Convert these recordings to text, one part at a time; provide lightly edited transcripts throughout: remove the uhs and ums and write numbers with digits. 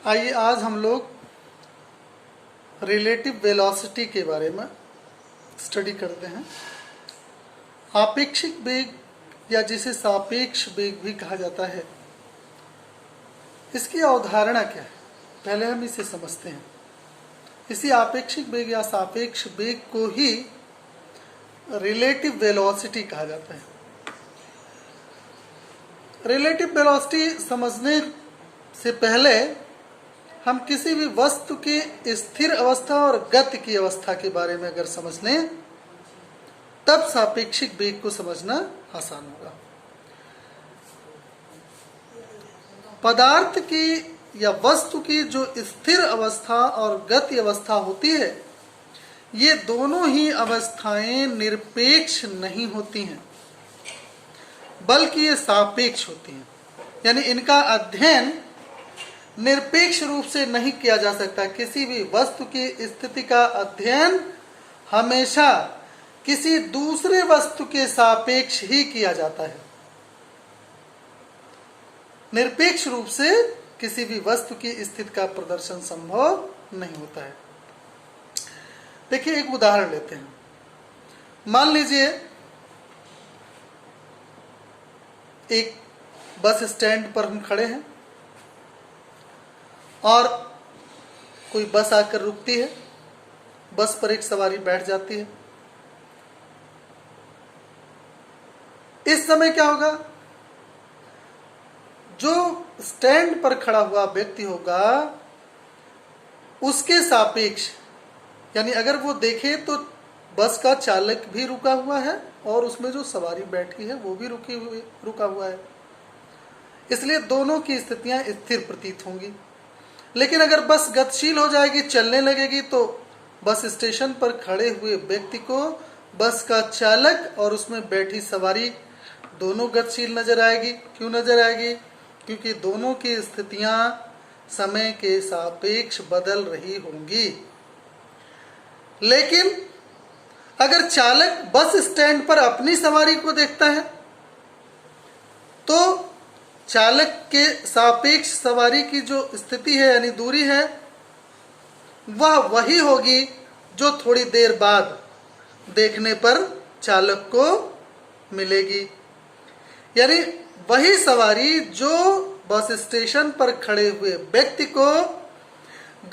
आइए आज हम लोग रिलेटिव वेलोसिटी के बारे में स्टडी करते हैं। आपेक्षिक वेग या जिसे सापेक्ष वेग भी कहा जाता है, इसकी अवधारणा क्या है, पहले हम इसे समझते हैं। इसी आपेक्षिक वेग या सापेक्ष वेग को ही रिलेटिव वेलोसिटी कहा जाता है। रिलेटिव वेलोसिटी समझने से पहले हम किसी भी वस्तु की स्थिर अवस्था और गति की अवस्था के बारे में अगर समझ लें, तब सापेक्षिक वेग को समझना आसान होगा। पदार्थ की या वस्तु की जो स्थिर अवस्था और गति अवस्था होती है, ये दोनों ही अवस्थाएं निरपेक्ष नहीं होती हैं, बल्कि ये सापेक्ष होती हैं। यानी इनका अध्ययन निरपेक्ष रूप से नहीं किया जा सकता। किसी भी वस्तु की स्थिति का अध्ययन हमेशा किसी दूसरे वस्तु के सापेक्ष ही किया जाता है। निरपेक्ष रूप से किसी भी वस्तु की स्थिति का प्रदर्शन संभव नहीं होता है। देखिए, एक उदाहरण लेते हैं। मान लीजिए एक बस स्टैंड पर हम खड़े हैं और कोई बस आकर रुकती है। बस पर एक सवारी बैठ जाती है। इस समय क्या होगा? जो स्टैंड पर खड़ा हुआ व्यक्ति होगा, उसके सापेक्ष, यानी अगर वो देखे तो बस का चालक भी रुका हुआ है और उसमें जो सवारी बैठी है वो भी रुका हुआ है। इसलिए दोनों की स्थितियां स्थिर प्रतीत होंगी। लेकिन अगर बस गतिशील हो जाएगी, चलने लगेगी, तो बस स्टेशन पर खड़े हुए व्यक्ति को बस का चालक और उसमें बैठी सवारी दोनों गतिशील नजर आएगी। क्यों नजर आएगी? क्योंकि दोनों की स्थितियां समय के सापेक्ष बदल रही होंगी। लेकिन अगर चालक बस स्टैंड पर अपनी सवारी को देखता है, तो चालक के सापेक्ष सवारी की जो स्थिति है, यानी दूरी है, वह वही होगी जो थोड़ी देर बाद देखने पर चालक को मिलेगी। यानी वही सवारी जो बस स्टेशन पर खड़े हुए व्यक्ति को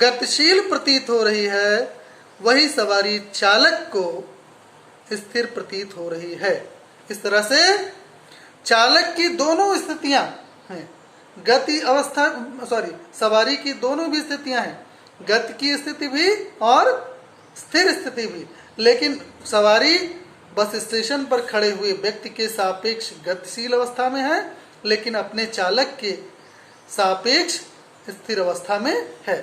गतिशील प्रतीत हो रही है, वही सवारी चालक को स्थिर प्रतीत हो रही है। इस तरह से चालक की दोनों स्थितियां हैं, गति अवस्था सवारी की दोनों भी स्थितियां हैं, गति की स्थिति भी और स्थिर स्थिति भी। लेकिन सवारी बस स्टेशन पर खड़े हुए व्यक्ति के सापेक्ष गतिशील अवस्था में है, लेकिन अपने चालक के सापेक्ष स्थिर अवस्था में है।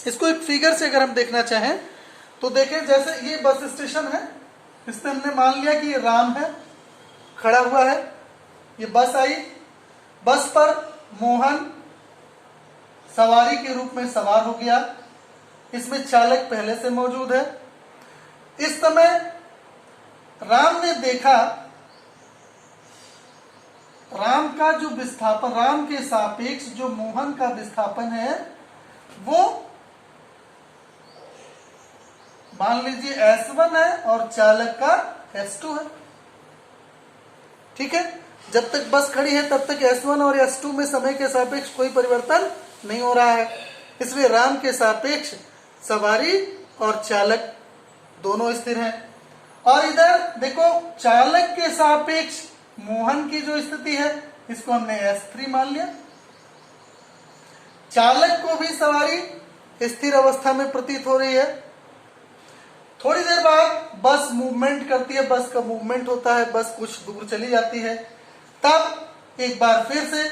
इसको एक फिगर से अगर हम देखना चाहें तो देखें, जैसे ये बस स्टेशन है, इसमें हमने मान लिया कि ये राम है, खड़ा हुआ है। ये बस आई, बस पर मोहन सवारी के रूप में सवार हो गया। इसमें चालक पहले से मौजूद है। इस समय राम ने देखा, राम का जो विस्थापन, राम के सापेक्ष जो मोहन का विस्थापन है, वो मान लीजिए S1 है और चालक का S2 है। ठीक है, जब तक बस खड़ी है तब तक S1 और S2 में समय के सापेक्ष कोई परिवर्तन नहीं हो रहा है। इसलिए राम के सापेक्ष सवारी और चालक दोनों स्थिर हैं। और इधर देखो, चालक के सापेक्ष मोहन की जो स्थिति है, इसको हमने S3 मान लिया। चालक को भी सवारी स्थिर अवस्था में प्रतीत हो रही है। थोड़ी देर बाद बस मूवमेंट करती है, बस का मूवमेंट होता है, बस कुछ दूर चली जाती है। तब एक बार फिर से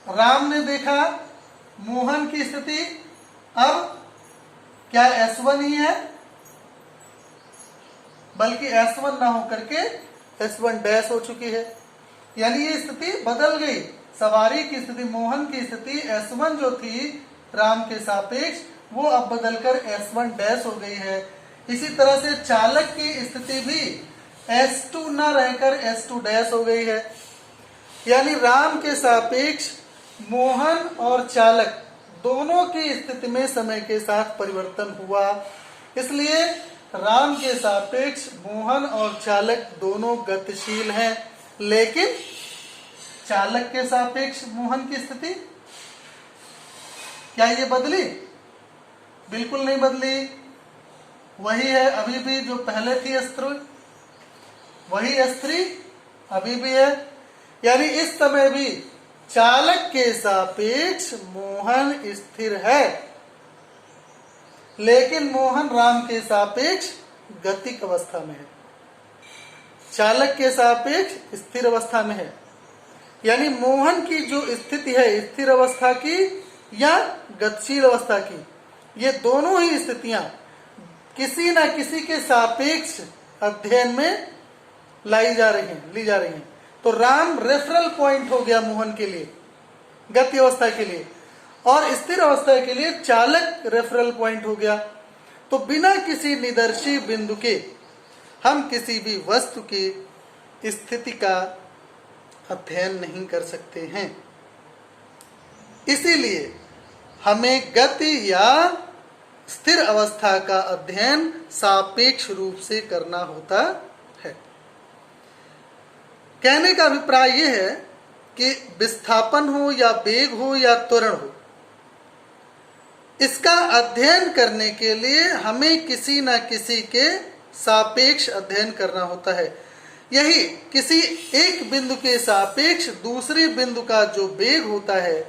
राम ने देखा मोहन की स्थिति अब क्या S1 ही है, बल्कि S1 ना होकर के S1 डैश हो चुकी है। यानी ये स्थिति बदल गई। सवारी की स्थिति, मोहन की स्थिति S1 जो थी राम के सापेक्ष, वो अब बदलकर S1 डैश हो गई है। इसी तरह से चालक की स्थिति भी S2 न रहकर S2 डैश हो गई है। यानी राम के सापेक्ष मोहन और चालक दोनों की स्थिति में समय के साथ परिवर्तन हुआ। इसलिए राम के सापेक्ष मोहन और चालक दोनों गतिशील हैं, लेकिन चालक के सापेक्ष मोहन की स्थिति क्या ये बदली? बिल्कुल नहीं बदली, वही है अभी भी जो पहले थी स्त्री, वही स्त्री अभी भी है। यानी इस समय भी चालक के सापेक्ष मोहन स्थिर है, लेकिन मोहन राम के सापेक्ष गतिक अवस्था में है, चालक के सापेक्ष स्थिर अवस्था में है। यानी मोहन की जो स्थिति है स्थिर अवस्था की या गतिशील अवस्था की, ये दोनों ही स्थितियां किसी न किसी के सापेक्ष अध्ययन में ली जा रही हैं। तो राम रेफरल पॉइंट हो गया मोहन के लिए, गति अवस्था के लिए, और स्थिर अवस्था के लिए चालक रेफरल पॉइंट हो गया। तो बिना किसी निदर्शी बिंदु के हम किसी भी वस्तु की स्थिति का अध्ययन नहीं कर सकते हैं। इसीलिए हमें गति या स्थिर अवस्था का अध्ययन सापेक्ष रूप से करना होता है। कहने का अभिप्राय यह है कि विस्थापन हो या वेग हो या त्वरण हो, इसका अध्ययन करने के लिए हमें किसी न किसी के सापेक्ष अध्ययन करना होता है। यही किसी एक बिंदु के सापेक्ष दूसरे बिंदु का जो वेग होता है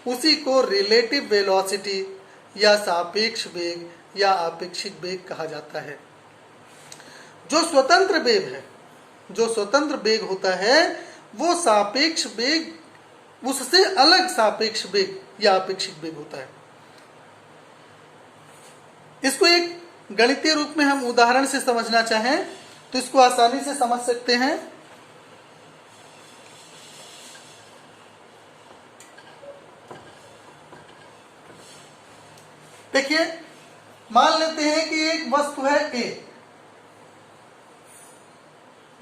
उसी को रिलेटिव वेलोसिटी या सापेक्ष वेग या आपेक्षिक वेग कहा जाता है। जो स्वतंत्र वेग है, जो स्वतंत्र वेग होता है वो सापेक्ष वेग, उससे अलग सापेक्ष वेग या आपेक्षिक वेग होता है। इसको एक गणितीय रूप में हम उदाहरण से समझना चाहें तो इसको आसानी से समझ सकते हैं। देखिए, मान लेते हैं कि एक वस्तु है ए,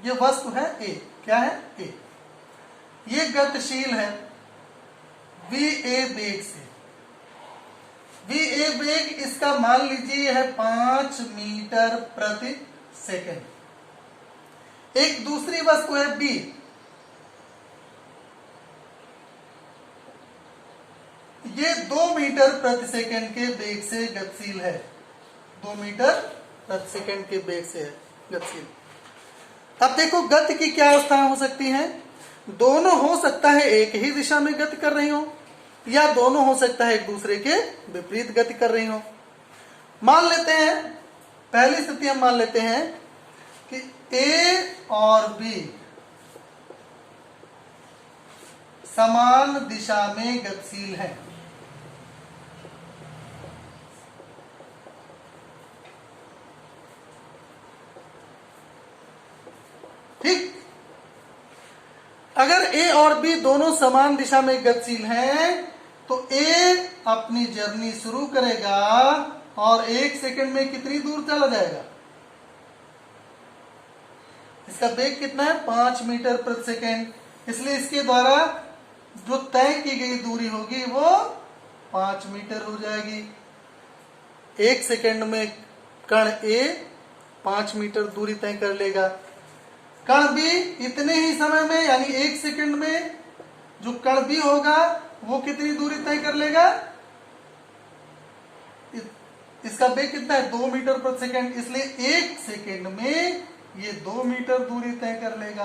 ये वस्तु है ए, क्या है ए, ये गतिशील है va वेग से। va वेग इसका मान लीजिए है 5 मीटर प्रति सेकंड। एक दूसरी वस्तु है b, ये 2 मीटर प्रति सेकंड के वेग से गतिशील है, 2 मीटर प्रति सेकंड के वेग से है गतिशील। अब देखो गति की क्या अवस्थाएं हो सकती हैं। दोनों हो सकता है एक ही दिशा में गति कर रही हो, या दोनों हो सकता है एक दूसरे के विपरीत गति कर रही हो। मान लेते हैं, पहली स्थिति हम मान लेते हैं कि A और B समान दिशा में गतिशील है। ठीक, अगर A और B दोनों समान दिशा में गतिशील हैं तो A अपनी जर्नी शुरू करेगा और 1 सेकंड में कितनी दूर चला जाएगा? इसका वेग कितना है? 5 मीटर प्रति सेकंड। इसलिए इसके द्वारा जो तय की गई दूरी होगी वो 5 मीटर हो जाएगी। 1 सेकंड में कण A 5 मीटर दूरी तय कर लेगा। कण B इतने ही समय में, यानी 1 सेकंड में जो कण B होगा वो कितनी दूरी तय कर लेगा? इसका वेग कितना है? 2 मीटर प्रति सेकंड। इसलिए 1 सेकंड में ये 2 मीटर दूरी तय कर लेगा।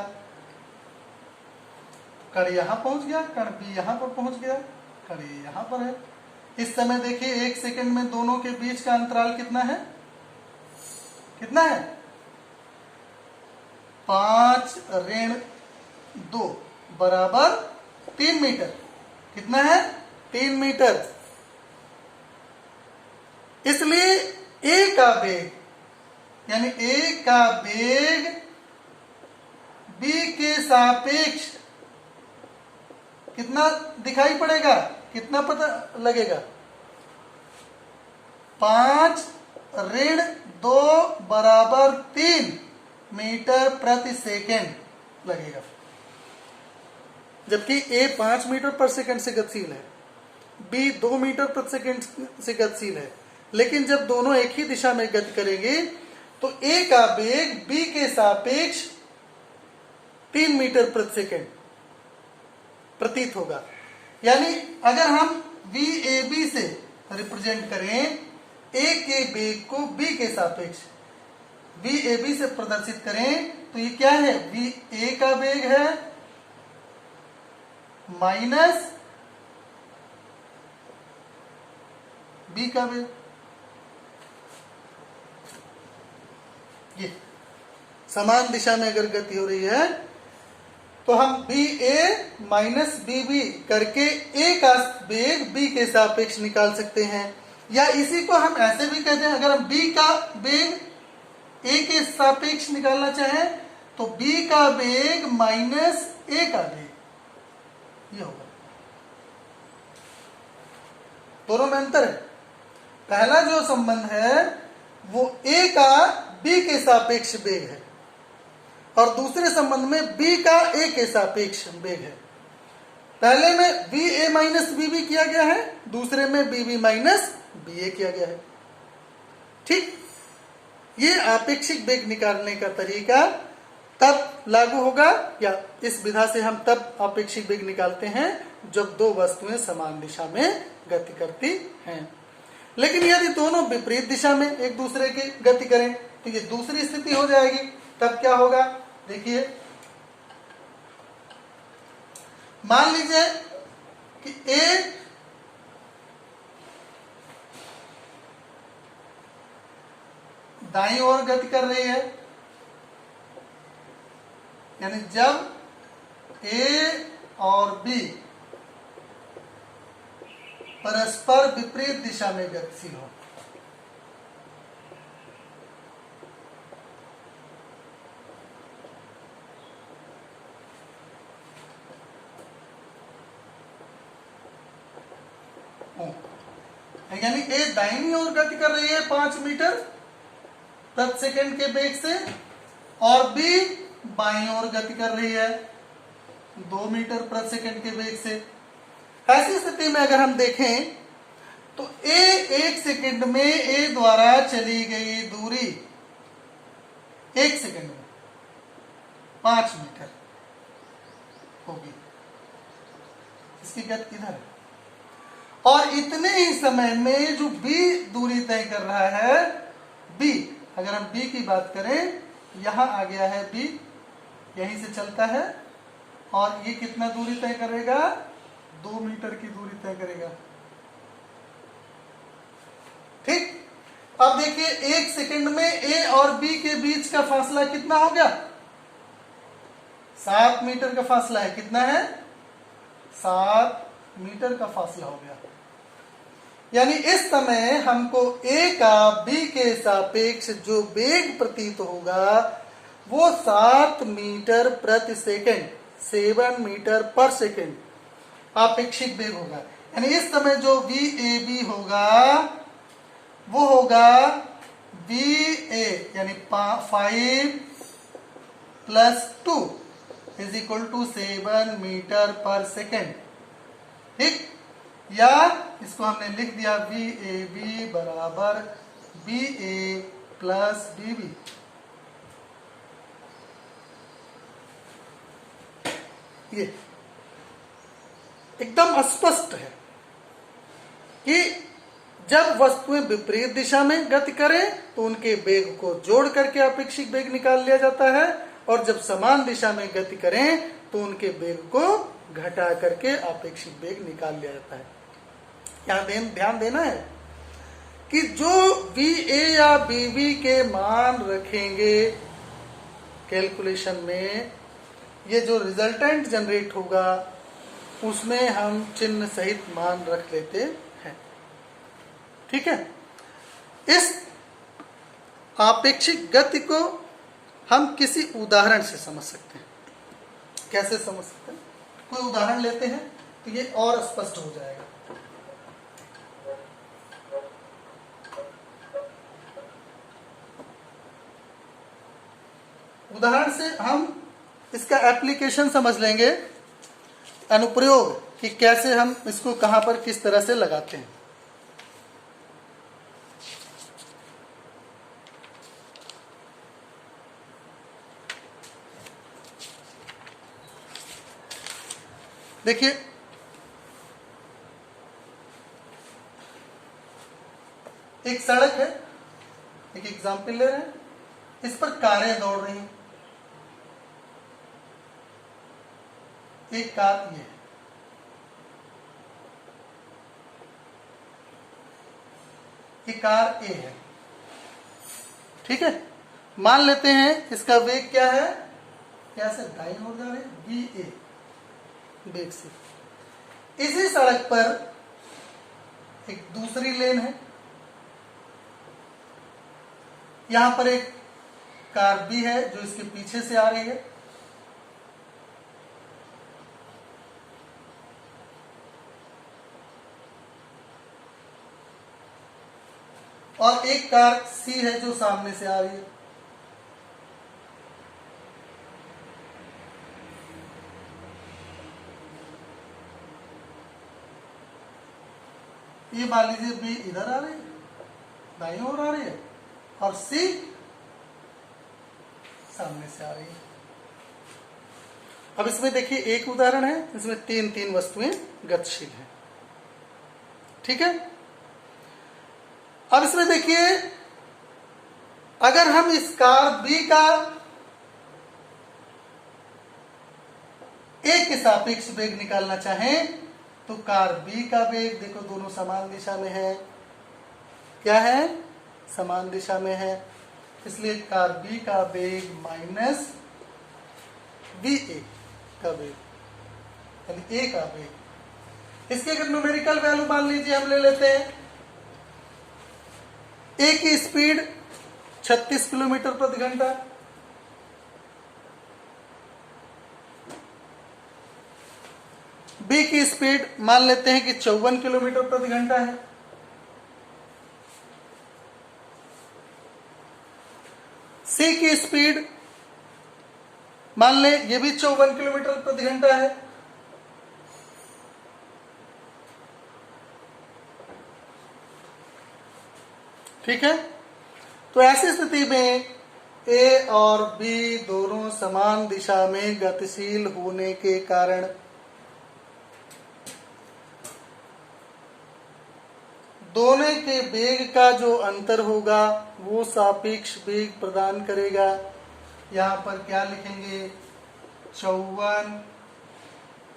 कण यहां पहुंच गया, कण B यहां पर पहुंच गया, कण A यहां पर है। इस समय देखिए 1 सेकंड में दोनों के बीच का अंतराल कितना है? कितना है? 5 ऋण 2 बराबर 3 मीटर। कितना है? 3 मीटर। इसलिए A का वेग, यानी A का वेग B के सापेक्ष कितना दिखाई पड़ेगा? कितना पता लगेगा? 5 ऋण 2 बराबर 3 मीटर प्रति सेकंड लगेगा। जबकि ए 5 मीटर पर सेकंड से गतिशील है, बी 2 मीटर प्रति सेकंड से गतिशील है, लेकिन जब दोनों एक ही दिशा में गति करेंगे तो ए का वेग बी के सापेक्ष 3 मीटर प्रति सेकंड प्रतीत होगा। यानी अगर हम VAB से रिप्रेजेंट करें ए के वेग को बी के सापेक्ष VAB से प्रदर्शित करें तो ये क्या है, VA का वेग है माइनस बी का वेग। ये समान दिशा में अगर गति हो रही है तो हम BA माइनस BB करके A का वेग B के सापेक्ष निकाल सकते हैं, या इसी को हम ऐसे भी कहते हैं, अगर हम B का वेग A के सापेक्ष निकालना चाहें तो B का वेग माइनस A का वेग, ये होगा। दोनों में अंतर है। पहला जो संबंध है वो A का B के सापेक्ष वेग है और दूसरे संबंध में B का A के सापेक्ष वेग है। पहले में VA माइनस BB किया गया है, दूसरे में BB माइनस BA किया गया है। ठीक, ये आपेक्षिक वेग निकालने का तरीका तब लागू होगा, या इस विधा से हम तब आपेक्षिक वेग निकालते हैं जब दो वस्तुएं समान दिशा में गति करती हैं। लेकिन यदि दोनों विपरीत दिशा में एक दूसरे की गति करें तो ये दूसरी स्थिति हो जाएगी। तब क्या होगा, देखिए, मान लीजिए कि A दाईं ओर गति कर रही है, यानी जब A और B परस्पर विपरीत दिशा में गतिशील हो, यानी ए दाहिनी ओर गति कर रही है 5 मीटर प्रति सेकंड के वेग से और बी बाईं ओर गति कर रही है 2 मीटर प्रति सेकंड के वेग से। ऐसी स्थिति में अगर हम देखें तो ए 1 सेकंड में ए द्वारा चली गई दूरी 1 सेकंड में 5 मीटर होगी, इसकी गति इधर है, और इतने ही समय में जो B दूरी तय कर रहा है, B, अगर हम B की बात करें, यहां आ गया है B, यहीं से चलता है और ये कितना दूरी तय करेगा, 2 मीटर की दूरी तय करेगा। ठीक, अब देखिए 1 सेकंड में A और B के बीच का फासला कितना हो गया, 7 मीटर का फासला है। कितना है, 7 मीटर का फासला हो गया। यानी इस समय हमको A का B के सापेक्ष जो वेग प्रतीत होगा वो 7 मीटर प्रति सेकंड, 7 मीटर पर सेकंड आपेक्षिक वेग होगा। यानी इस समय जो VAB होगा वो होगा VA यानी 5 plus 2 is equal to 7 metre per second. ठीक, या इसको हमने लिख दिया VAB बराबर BA प्लस BB। ये एकदम स्पष्ट है कि जब वस्तुएं विपरीत दिशा में गति करें तो उनके वेग को जोड़ करके आपेक्षिक वेग निकाल लिया जाता है, और जब समान दिशा में गति करें तो उनके वेग को घटा करके आपेक्षिक वेग निकाल लिया जाता है। यहाँ ध्यान देना है कि जो VA या BB के मान रखेंगे कैलकुलेशन में, ये जो रिजल्टेंट जनरेट होगा उसमें हम चिन्ह सहित मान रख लेते हैं। ठीक है, इस आपेक्षिक गति को हम किसी उदाहरण से समझ सकते हैं। कैसे समझ सकते हैं, कोई उदाहरण लेते हैं तो ये और स्पष्ट हो जाएगा। उदाहरण से हम इसका एप्लीकेशन समझ लेंगे। अनुप्रयोग कि कैसे हम इसको कहां पर किस तरह से लगाते हैं। देखिए एक सड़क है, एक एग्जाम्पल ले रहे हैं, इस पर कारें दौड़ रही हैं। एक कार ये है, ये कार ए है, ठीक है। मान लेते हैं इसका वेग क्या है, क्या से दाईं ओर जा रहे हैं, बी ए वेग से। इसी सड़क पर एक दूसरी लेन है, यहां पर एक कार बी है जो इसके पीछे से आ रही है, और एक कार सी है जो सामने से आ रही है। ये मान लीजिए बी इधर आ रही है, दाईं ओर आ रही है, और सी सामने से आ रही है। अब इसमें देखिए एक उदाहरण है, इसमें तीन तीन वस्तुएं गतिशील हैं, ठीक है। अब इसमें देखिए अगर हम इस कार बी का ए के सापेक्ष वेग निकालना चाहें तो कार बी का वेग देखो दोनों समान दिशा में है, क्या है, समान दिशा में है, इसलिए कार बी का वेग माइनस बी ए का वेग, यानी ए का वेग। इसके अगर न्यूमेरिकल वैल्यू मान लीजिए हम ले लेते हैं, ए की स्पीड 36 किलोमीटर प्रति घंटा, बी की स्पीड मान लेते हैं कि 54 किलोमीटर प्रति घंटा है, सी की स्पीड मान ले ये भी 54 किलोमीटर प्रति घंटा है, ठीक है। तो ऐसी स्थिति में ए और बी दोनों समान दिशा में गतिशील होने के कारण दोनों के वेग का जो अंतर होगा वो सापेक्ष वेग प्रदान करेगा। यहां पर क्या लिखेंगे, 54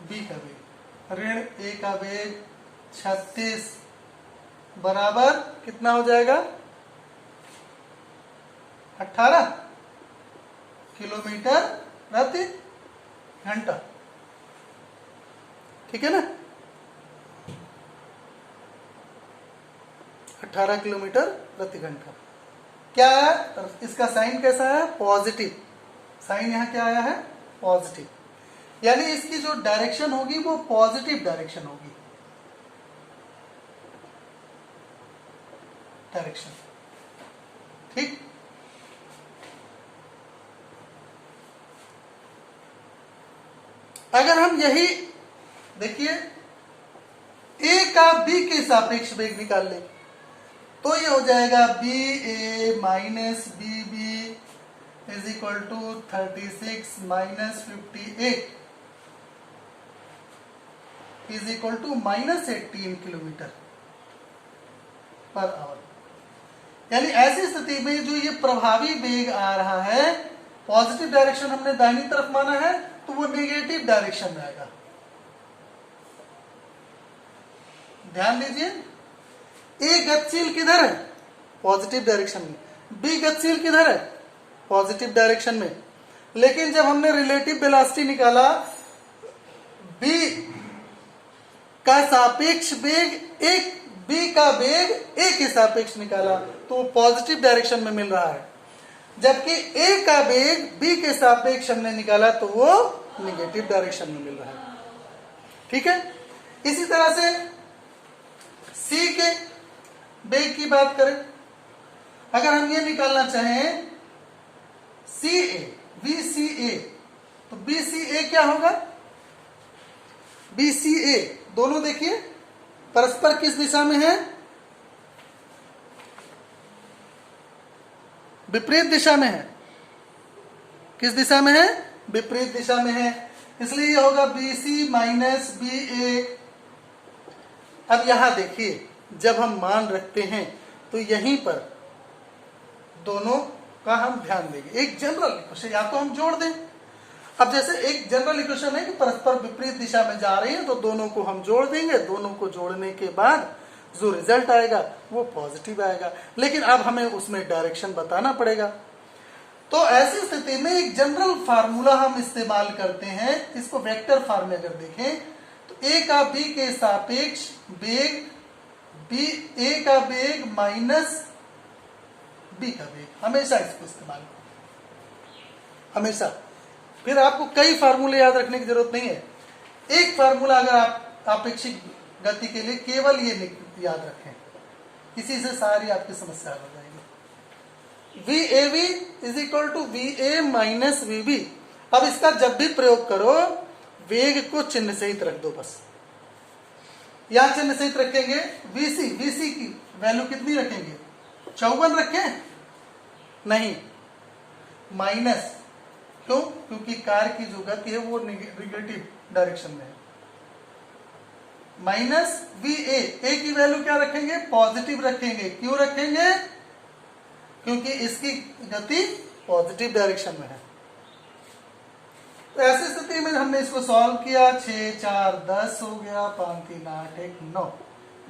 बी का वेग ऋण ए का वेग 36 बराबर कितना हो जाएगा, 18 किलोमीटर प्रति घंटा, ठीक है ना, 18 किलोमीटर प्रति घंटा। क्या है इसका साइन कैसा है, पॉजिटिव, साइन यहां क्या आया है, पॉजिटिव, यानी इसकी जो डायरेक्शन होगी वो पॉजिटिव डायरेक्शन होगी, डायरेक्शन, ठीक। अगर हम यही देखिए ए का बी के सापेक्ष वेग निकाल लें तो ये हो जाएगा B A minus B B is equal to 36 minus 58 is equal to minus 18 kilometre per hour. यानी ऐसी स्थिति में जो ये प्रभावी वेग आ रहा है, पॉजिटिव डायरेक्शन हमने दाहिनी तरफ माना है तो वो नेगेटिव डायरेक्शन में आएगा। ध्यान दीजिए, ए गतिशील किधर है, पॉजिटिव डायरेक्शन में, बी गतिशील किधर है, पॉजिटिव डायरेक्शन में, लेकिन जब हमने रिलेटिव वेलोसिटी निकाला बी का सापेक्ष वेग एक बी का वेग ए के सापेक्ष निकाला तो पॉजिटिव डायरेक्शन में मिल रहा है, जबकि ए का वेग बी के सापेक्ष हमने निकाला तो वो नेगेटिव डायरेक्शन में मिल रहा है, ठीक है। इसी तरह से सी के वेग की बात करें, अगर हम ये निकालना चाहें सी ए वी सी ए तो बी सी ए क्या होगा, बी सी ए दोनों देखिए परस्पर किस दिशा में है, विपरीत दिशा में है। किस दिशा में है, विपरीत दिशा में है, इसलिए ये होगा बी सी माइनस बी ए। अब यहां देखिए जब हम मान रखते हैं तो यहीं पर दोनों का हम ध्यान देंगे। एक जनरल इक्वेशन या तो हम जोड़ दें, अब जैसे एक जनरल इक्वेशन है कि परस्पर विपरीत दिशा में जा रही है तो दोनों को हम जोड़ देंगे, दोनों को जोड़ने के बाद जो रिजल्ट आएगा वो पॉजिटिव आएगा, लेकिन अब हमें उसमें डायरेक्शन बताना पड़ेगा। तो ऐसी स्थिति में एक जनरल फार्मूला हम इस्तेमाल करते हैं, इसको वेक्टर फॉर्म में अगर देखें तो ए का बी के सापेक्ष वेग, बी ए का वेग माइनस बी का वेग, हमेशा इसको इस्तेमाल करो, हमेशा। फिर आपको कई फार्मूले याद रखने की जरूरत नहीं है, एक फार्मूला अगर आप आपेक्षिक गति के लिए केवल ये याद रखें, इसी से सारी आपकी समस्या हल हो जाएगी। V A V is equal to V A minus V B. अब इसका जब भी प्रयोग करो वेग को चिन्ह सहित रख दो, बस यहां चिन्ह सहित रखेंगे। वीसी, वीसी की वैल्यू कितनी रखेंगे, 54 रखें, नहीं माइनस, क्यों, क्योंकि कार की जो गति है वो निगेटिव डायरेक्शन में है। माइनस वी ए की वैल्यू क्या रखेंगे, पॉजिटिव रखेंगे। क्यों रखेंगे, क्योंकि इसकी गति पॉजिटिव डायरेक्शन में है। तो ऐसी स्थिति में हमने इसको सॉल्व किया, 6 4 10 हो गया, 5 3 8 1 9,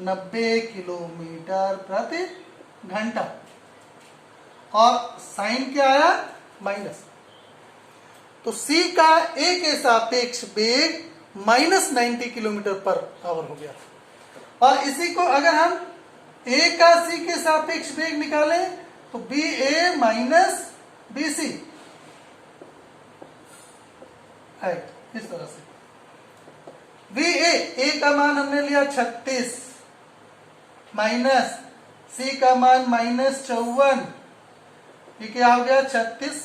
90 किलोमीटर प्रति घंटा, और साइन क्या आया, माइनस। तो C का A के सापेक्ष वेग माइनस 90 किलोमीटर पर आवर हो गया। और इसी को अगर हम A का C के सापेक्ष वेग निकालें तो B A minus B C, इस तरह से। वी ए का मान हमने लिया 36 माइनस सी का मान माइनस 54, ये क्या हो गया, 36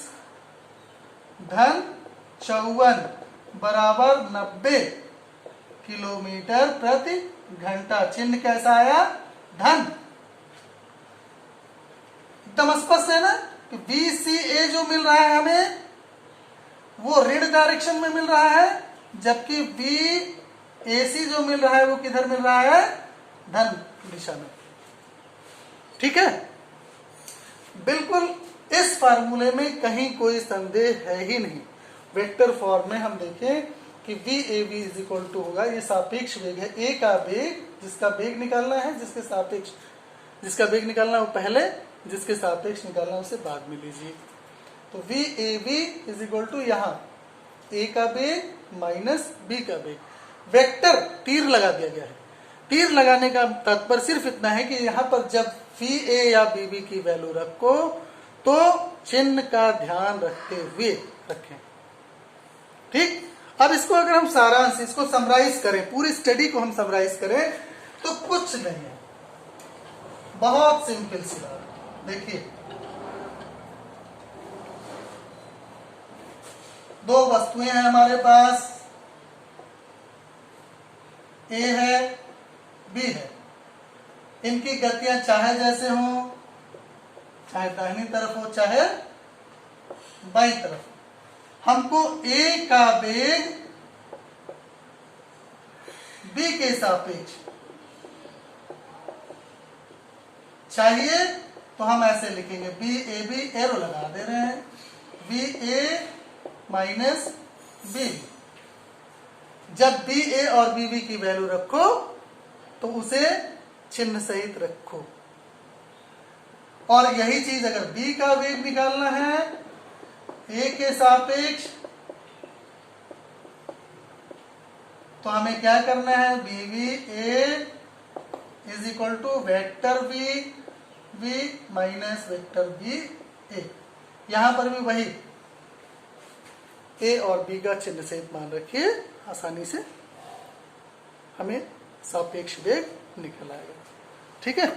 धन 54 बराबर 90 किलोमीटर प्रति घंटा। चिन्ह कैसा आया, धन। एकदम स्पष्ट है ना कि बी सी ए जो मिल रहा है हमें वो ऋण डायरेक्शन में मिल रहा है, जबकि बी ए सी जो मिल रहा है वो किधर मिल रहा है, धन दिशा में। ठीक है, बिल्कुल इस फार्मूले में कहीं कोई संदेह है ही नहीं। वेक्टर फॉर्म में हम देखें कि V A B is equal to होगा, ये सापेक्ष वेग है, ए का वेग, जिसका वेग निकालना है, जिसके सापेक्ष जिसका वेग निकालना है वो पहले, जिसके सापेक्ष निकालना है उसे बाद में लीजिए। तो V A B is equal to यहाँ ए का वेग माइनस बी का वेग, वेक्टर तीर लगा दिया गया है। तीर लगाने का तात्पर्य सिर्फ इतना है कि यहाँ पर जब वी ए या बी बी की वैल्यू रखो तो चिन्ह का ध्यान रखते हुए रखें। ठीक, अब इसको अगर हम सारांश, इसको समराइज करें, पूरी स्टडी को हम समराइज करें तो कुछ नहीं है, बहुत सिंपल सी बात। देखिए, दो वस्तुएं हैं हमारे पास, ए है बी है, इनकी गतियां चाहे जैसे हो, चाहे दाहिनी तरफ हो चाहे बाईं तरफ, हमको ए का वेग बी के सापेक्ष चाहिए, तो हम ऐसे लिखेंगे, बी ए बी, एरो लगा दे रहे हैं, बी ए माइनस बी। जब बी ए और बी बी की वैल्यू रखो तो उसे चिन्ह सहित रखो, और यही चीज अगर बी का वेग निकालना है ए के सापेक्ष तो हमें क्या करना है, B V A is equal to vector B B minus vector B A. यहां पर भी वही ए और बी का चिन्ह सहित मान रखिए, आसानी से हमें सापेक्ष वेग निकल आएगा। ठीक है।